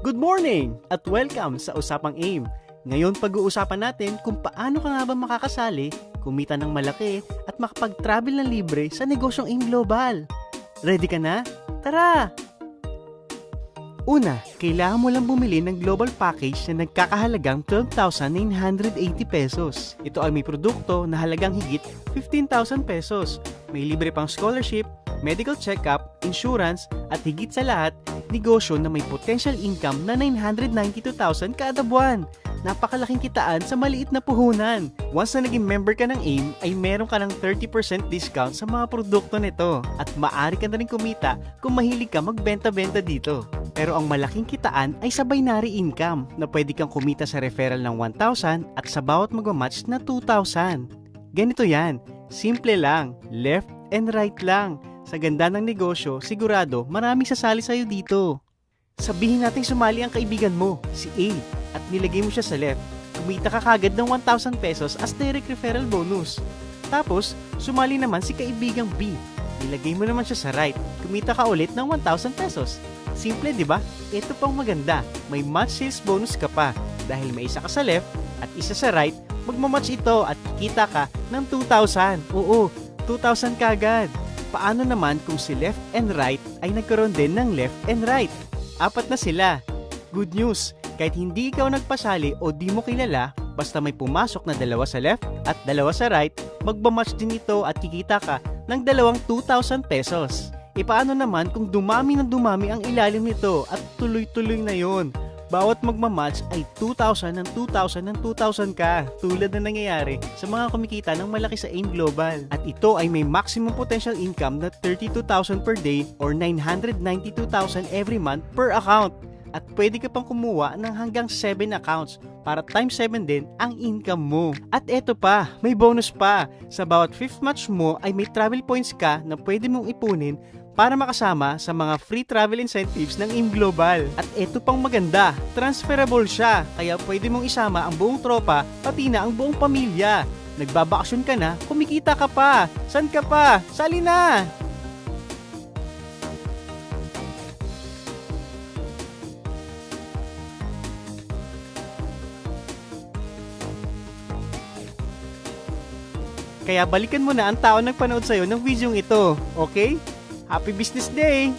Good morning at welcome sa Usapang AIM. Ngayon pag-uusapan natin kung paano ka nga ba makakasali, kumita ng malaki at makapag-travel ng libre sa negosyong AIM Global. Ready ka na? Tara! Una, kailangan mo lang bumili ng global package na nagkakahalagang 12,980 pesos. Ito ay may produkto na halagang higit 15,000 pesos. May libre pang scholarship, medical check-up, insurance, at higit sa lahat, negosyo na may potential income na 992,000 kada buwan. Napakalaking kitaan sa maliit na puhunan. Once na naging member ka ng AIM, ay meron ka ng 30% discount sa mga produkto nito. At maaari ka na rin kumita kung mahilig ka magbenta-benta dito. Pero ang malaking kitaan ay sa binary income na pwede kang kumita sa referral ng 1,000 at sa bawat magmamatch na 2,000. Ganito yan, simple lang, left and right lang. Sa ganda ng negosyo, sigurado maraming sasali sa'yo dito. Sabihin natin sumali ang kaibigan mo, si A, at nilagay mo siya sa left. Kumita ka kagad ng 1,000 pesos as direct referral bonus. Tapos, sumali naman si kaibigang B. Nilagay mo naman siya sa right. Kumita ka ulit ng 1,000 pesos. Simple, di ba? Ito pang maganda, may match sales bonus ka pa. Dahil may isa ka sa left at isa sa right, magmamatch ito at kikita ka ng 2,000. Oo, 2,000 kagad. Paano naman kung si left and right ay nagkaroon din ng left and right? 4 na sila. Good news, kahit hindi ikaw nagpasali o di mo kilala, basta may pumasok na 2 sa left at 2 sa right, magmamatch din ito at kikita ka ng 2,000 pesos. E paano naman kung dumami ng dumami ang ilalim nito at tuloy-tuloy na yon? Bawat magmamatch ay 2,000 ng 2,000 ng 2,000 ka, tulad na nangyayari sa mga kumikita ng malaki sa AIM Global. At ito ay may maximum potential income na 32,000 per day or 992,000 every month per account. At pwede ka pang kumuha ng hanggang 7 accounts para times 7 din ang income mo. At eto pa, may bonus pa. Sa bawat 5th match mo ay may travel points ka na pwede mong ipunin para makasama sa mga free travel incentives ng AIM Global. At eto pang maganda, transferable siya, kaya pwede mong isama ang buong tropa, pati na ang buong pamilya. Nagbabakasyon ka na, kumikita ka pa. San ka pa? Sali na! Kaya balikan mo na ang tao nagpanood sa'yo ng videong ito, okay? Happy Business Day!